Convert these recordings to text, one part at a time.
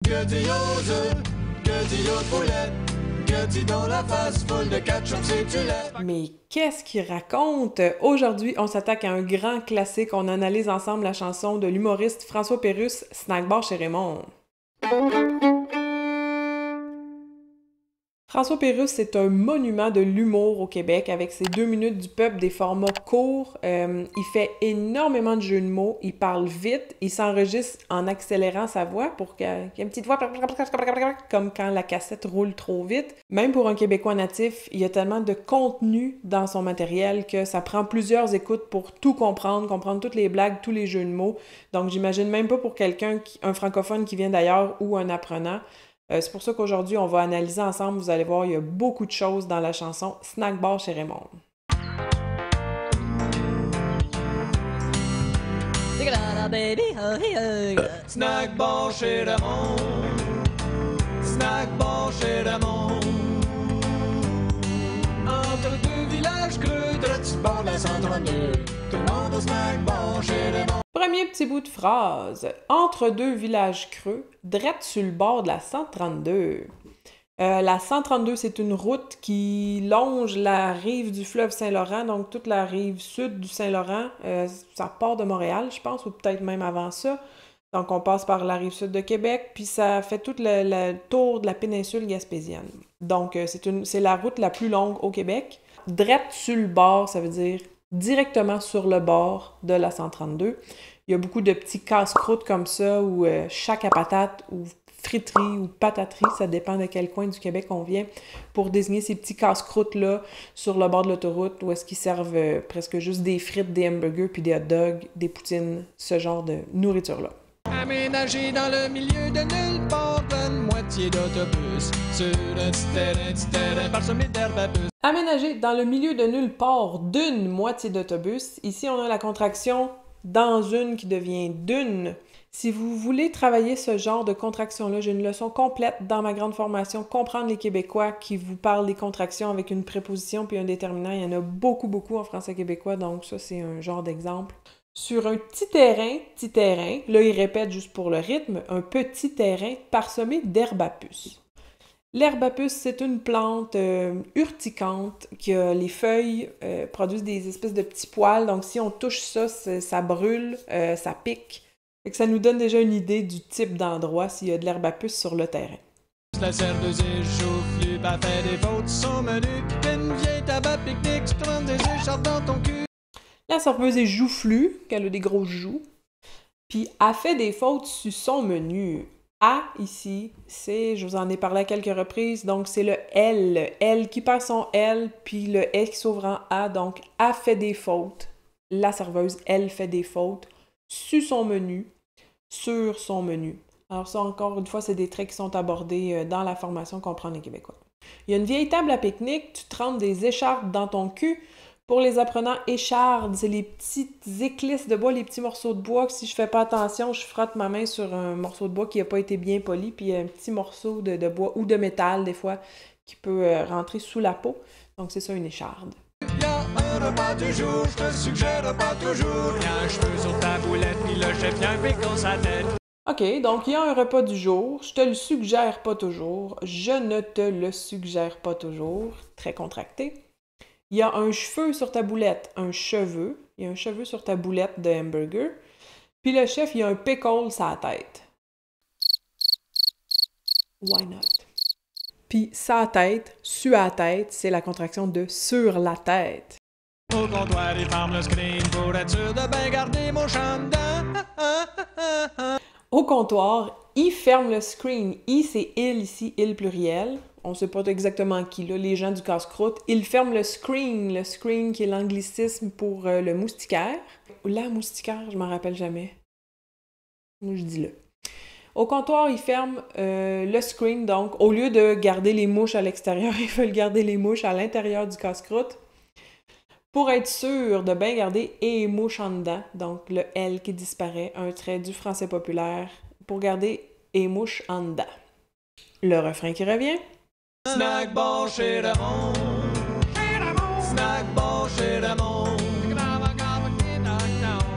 Que dit aux œufs, que dit aux poulettes, que dit dans la face full de ketchup, c'est du lait. Mais qu'est-ce qu'il raconte? Aujourd'hui, on s'attaque à un grand classique. On analyse ensemble la chanson de l'humoriste François Pérusse, Snack Bar chez Raymond. François Pérusse, c'est un monument de l'humour au Québec avec ses 2 minutes du peuple, des formats courts. Il fait énormément de jeux de mots, il parle vite, il s'enregistre en accélérant sa voix pour qu'il y ait une petite voix comme quand la cassette roule trop vite. Même pour un Québécois natif, il y a tellement de contenu dans son matériel que ça prend plusieurs écoutes pour tout comprendre toutes les blagues, tous les jeux de mots. Donc j'imagine même pas pour quelqu'un, un francophone qui vient d'ailleurs ou un apprenant. C'est pour ça qu'aujourd'hui, on va analyser ensemble. Vous allez voir, il y a beaucoup de choses dans la chanson Snack Bar chez Raymond. Snack Bar chez Raymond. Snack Bar chez Raymond. Entre deux villages creux, de bord de la 132. Tout le monde au Snack Bar chez Raymond. Premier petit bout de phrase. Entre deux villages creux, drette sur le bord de la 132. La 132, c'est une route qui longe la rive du fleuve Saint-Laurent, donc toute la rive sud du Saint-Laurent. Ça part de Montréal, je pense, ou peut-être même avant ça. Donc on passe par la rive sud de Québec, puis ça fait tout le tour de la péninsule gaspésienne. Donc c'est la route la plus longue au Québec. Drette sur le bord, ça veut dire directement sur le bord de la 132. Il y a beaucoup de petits casse-croûtes comme ça, ou chac à patate, ou friterie, ou pataterie, ça dépend de quel coin du Québec on vient, pour désigner ces petits casse-croûtes-là sur le bord de l'autoroute, où est-ce qu'ils servent presque juste des frites, des hamburgers, puis des hot dogs, des poutines, ce genre de nourriture-là. Aménagé dans le milieu de nulle part, une moitié d'autobus sur un petit terrain parsemé d'herbe à bus. Aménagé dans le milieu de nulle part d'une moitié d'autobus. Ici, on a la contraction dans une qui devient d'une. Si vous voulez travailler ce genre de contraction-là, j'ai une leçon complète dans ma grande formation « Comprendre les Québécois » qui vous parle des contractions avec une préposition puis un déterminant. Il y en a beaucoup en français québécois, donc ça, c'est un genre d'exemple. Sur un petit terrain, là, il répète juste pour le rythme, un petit terrain parsemé d'herbe à puce. L'herbe à puce, c'est une plante urticante qui a les feuilles produisent des espèces de petits poils. Donc, si on touche ça, ça brûle, ça pique. Fait que ça nous donne déjà une idée du type d'endroit s'il y a de l'herbe à puce sur le terrain. La serveuse échauffée, bah fait des fautes, son menu, une vieille tabac pique-nique, tu prends des écharpes dans ton cul. La serveuse est joufflue, qu'elle a des grosses joues, puis a fait des fautes sur son menu. A, ici, je vous en ai parlé à quelques reprises, donc c'est le L. L qui perd son L, puis le S qui s'ouvre en A, donc a fait des fautes. La serveuse, elle fait des fautes sur son menu, sur son menu. Alors ça, encore une fois, c'est des traits qui sont abordés dans la formation Comprendre les Québécois. Il y a une vieille table à pique-nique, tu trempes des écharpes dans ton cul. Pour les apprenants, échardes, c'est les petites éclisses de bois, les petits morceaux de bois que si je fais pas attention, je frotte ma main sur un morceau de bois qui n'a pas été bien poli, puis un petit morceau de bois ou de métal, des fois, qui peut rentrer sous la peau. Donc c'est ça, une écharde. Il y a un repas du jour, je te suggère pas toujours. Il y a un cheveu sur ta boulette, puis le chef vient piquer sa tête. OK, donc il y a un repas du jour, je te le suggère pas toujours, je ne te le suggère pas toujours, très contracté. Il y a un cheveu sur ta boulette, un cheveu. Il y a un cheveu sur ta boulette de hamburger. Puis le chef, il y a un pickle sur la tête. Why not? Puis sa tête, sur la tête, c'est la contraction de sur la tête. Au comptoir, il ferme le screen pour être sûr de bien garder mon champ dedans. Au comptoir, il ferme le screen. I, c'est il ici, il pluriel. On ne sait pas exactement qui, là, les gens du casse-croûte. Il ferme le screen qui est l'anglicisme pour le moustiquaire. La moustiquaire, je m'en rappelle jamais. Moi, je dis le. Au comptoir, il ferme le screen, donc au lieu de garder les mouches à l'extérieur, ils veulent garder les mouches à l'intérieur du casse-croûte. Pour être sûr de bien garder « et mouche en dedans », donc le « L » qui disparaît, un trait du français populaire, pour garder « et mouche en dedans ». Le refrain qui revient. Snack Bar chez Raymond. Snack Bar chez Raymond.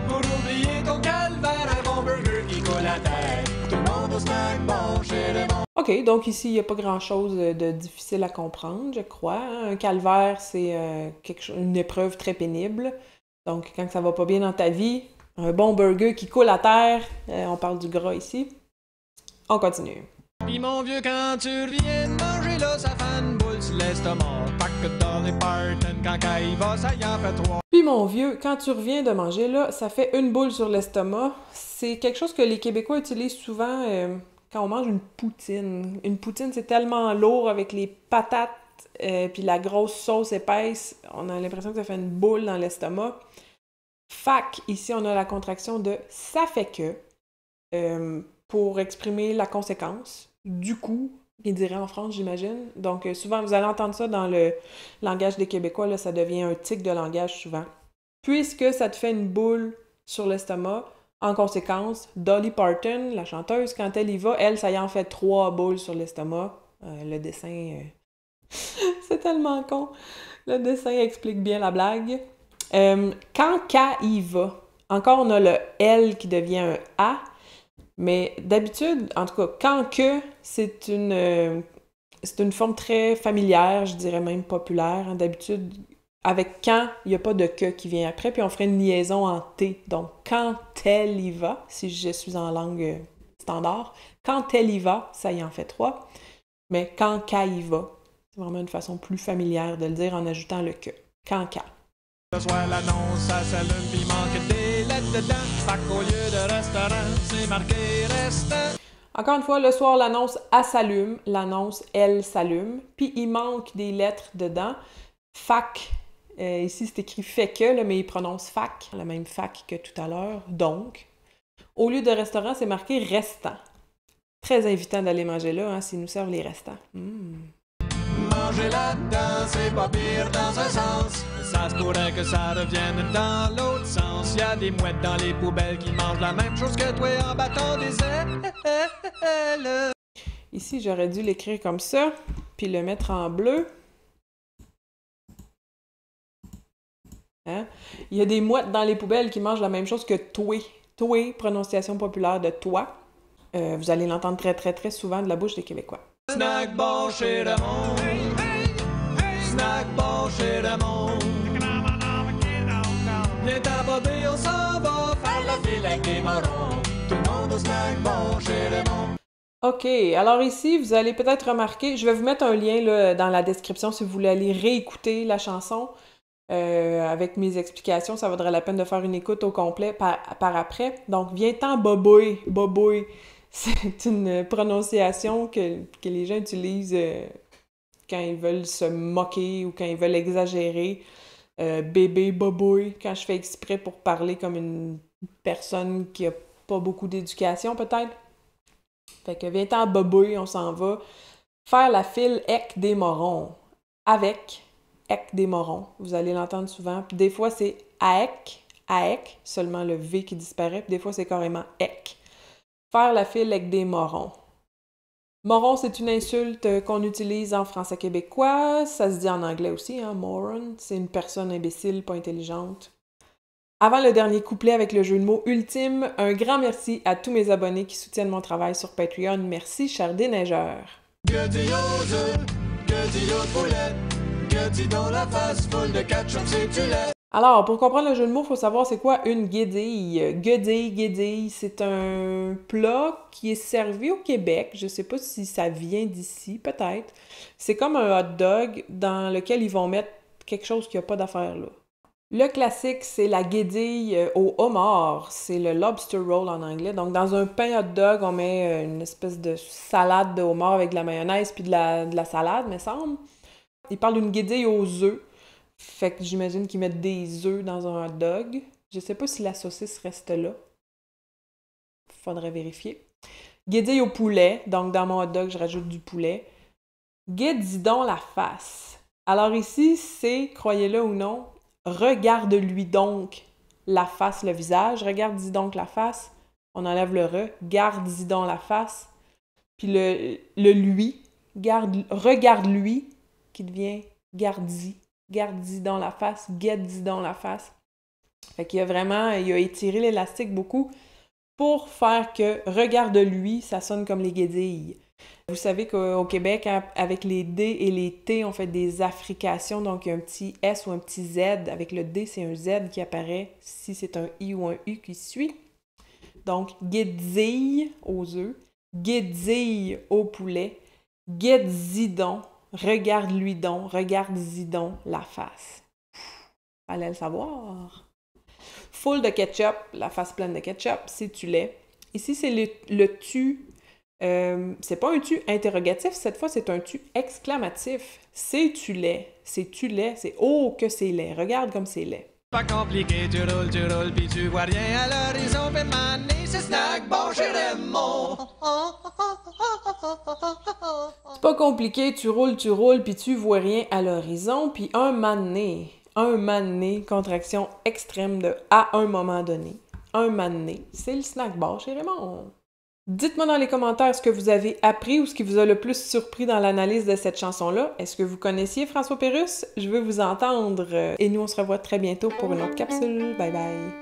Pour oublier ton calvaire, un bon burger qui coule la tête. Tout le monde au Snack Bar. bon chez le monde. OK, donc ici, il n'y a pas grand-chose de difficile à comprendre, je crois, hein. Un calvaire, c'est une épreuve très pénible. Donc, quand ça va pas bien dans ta vie, un bon burger qui coule à terre, on parle du gras ici. On continue. Pis mon vieux, quand tu reviens de manger là, ça fait une boule sur l'estomac. Pas que Dolly Parton, quand il va, ça y en fait 3. Puis mon vieux, quand tu reviens de manger là, ça fait une boule sur l'estomac. C'est quelque chose que les Québécois utilisent souvent quand on mange une poutine. Une poutine, c'est tellement lourd avec les patates puis la grosse sauce épaisse. On a l'impression que ça fait une boule dans l'estomac. Fac, ici, on a la contraction de « ça fait que » pour exprimer la conséquence. Du coup, il dirait en France, j'imagine. Donc, souvent, vous allez entendre ça dans le langage des Québécois, là, ça devient un tic de langage souvent. Puisque ça te fait une boule sur l'estomac, en conséquence, Dolly Parton, la chanteuse, quand elle y va, elle, ça y en fait 3 boules sur l'estomac. Le dessin, c'est tellement con. Le dessin explique bien la blague. Quand K y va, encore on a le L qui devient un A, mais d'habitude, en tout cas, quand que, c'est une forme très familière, je dirais même populaire. Hein. D'habitude, avec quand, il n'y a pas de que qui vient après, puis on ferait une liaison en T. Donc, quand elle y va, si je suis en langue standard, quand elle y va, ça y en fait 3. Mais quand qu'elle y va, c'est vraiment une façon plus familière de le dire en ajoutant le que. Quand qu'elle. Ce soir, l'annonce, ça s'allume, pis il manque des lettres dedans. Fait qu'au lieu de restaurant, c'est marqué restant. Encore une fois, le soir, l'annonce « elle s'allume », l'annonce « elle s'allume », puis il manque des lettres dedans. Fac, ici c'est écrit « fait que », là, mais il prononce « fac », la même fac que tout à l'heure, donc. Au lieu de restaurant, c'est marqué « restant ». Très invitant d'aller manger là, hein, s'ils nous servent les restants. Manger là-dedans, c'est pas pire dans un sens. Ça se pourrait que ça revienne dans l'autre sens. Y a des mouettes dans les poubelles qui mangent la même chose que toi en battant des ailes. Ici, j'aurais dû l'écrire comme ça, puis le mettre en bleu. Hein? Il y a des mouettes dans les poubelles qui mangent la même chose que toi. Toi, prononciation populaire de toi. Vous allez l'entendre très, très, très souvent de la bouche des Québécois. Snack bon chez Raymond. Snack bon chez Raymond. Viens t'aborder, on s'en va faire la file avec des marrons. Tout le monde au snack bon chez Raymond. OK, alors ici, vous allez peut-être remarquer, je vais vous mettre un lien là, dans la description si vous voulez aller réécouter la chanson avec mes explications. Ça vaudrait la peine de faire une écoute au complet par après. Donc, viens-t'en boboy, boboy. C'est une prononciation que les gens utilisent quand ils veulent se moquer ou quand ils veulent exagérer. Bébé, boboy, quand je fais exprès pour parler comme une personne qui a pas beaucoup d'éducation, peut-être. Fait que viens-t'en boboy, on s'en va. Faire la file ec des morons. Avec ec des morons. Vous allez l'entendre souvent. Puis des fois, c'est aec, seulement le V qui disparaît. Puis des fois, c'est carrément ec. Faire la file avec des morons. Moron, c'est une insulte qu'on utilise en français québécois. Ça se dit en anglais aussi, hein, moron. C'est une personne imbécile, pas intelligente. Avant le dernier couplet avec le jeu de mots ultime, un grand merci à tous mes abonnés qui soutiennent mon travail sur Patreon. Merci, cher déneigeur. Que dis aux œufs, que dis aux poulettes, que dis dans la face full de ketchup si tu l'aimes. Alors, pour comprendre le jeu de mots, il faut savoir c'est quoi une guédille. Guédille, c'est un plat qui est servi au Québec. Je sais pas si ça vient d'ici, peut-être. C'est comme un hot dog dans lequel ils vont mettre quelque chose qui n'a pas d'affaire là. Le classique, c'est la guédille au homard. C'est le lobster roll en anglais. Donc, dans un pain hot dog, on met une espèce de salade de homard avec de la mayonnaise puis de la salade, me semble. Ils parlent d'une guédille aux œufs. Fait que j'imagine qu'ils mettent des œufs dans un hot dog. Je sais pas si la saucisse reste là. Faudrait vérifier. Guédille au poulet. Donc, dans mon hot dog, je rajoute du poulet. Guédis donc la face. Alors ici, c'est, croyez-le ou non, regarde-lui donc la face, le visage. Regarde-y donc la face. On enlève le re. Garde-y donc la face. Puis le lui. Regarde-lui qui devient garde-y. Garde-y dans la face, guette-y dans la face. Fait qu'il a étiré l'élastique beaucoup pour faire que « regarde-lui », ça sonne comme les guédilles. Vous savez qu'au Québec, avec les D et les T, on fait des affrications, donc il y a un petit S ou un petit Z. Avec le D, c'est un Z qui apparaît si c'est un I ou un U qui suit. Donc, guédille aux œufs, guédille au poulet, guédis donc, regarde-lui donc, regarde-y donc la face. Fallait le savoir. Full de ketchup, la face pleine de ketchup, c'est tu lait. Ici, c'est le tu. C'est pas un tu interrogatif, cette fois, c'est un tu exclamatif. C'est tu lait, c'est oh que c'est laid, regarde comme c'est laid. Pas compliqué, tu roules, pis tu vois rien à l'horizon, pis mané, c'est snack, bon, j'ai des mots. C'est pas compliqué, tu roules, puis tu vois rien à l'horizon, puis un mané, contraction extrême de à un moment donné. Un mané, c'est le snack bar chez Raymond. Dites-moi dans les commentaires ce que vous avez appris ou ce qui vous a le plus surpris dans l'analyse de cette chanson-là. Est-ce que vous connaissiez François Pérusse? Je veux vous entendre. Et nous, on se revoit très bientôt pour une autre capsule. Bye bye!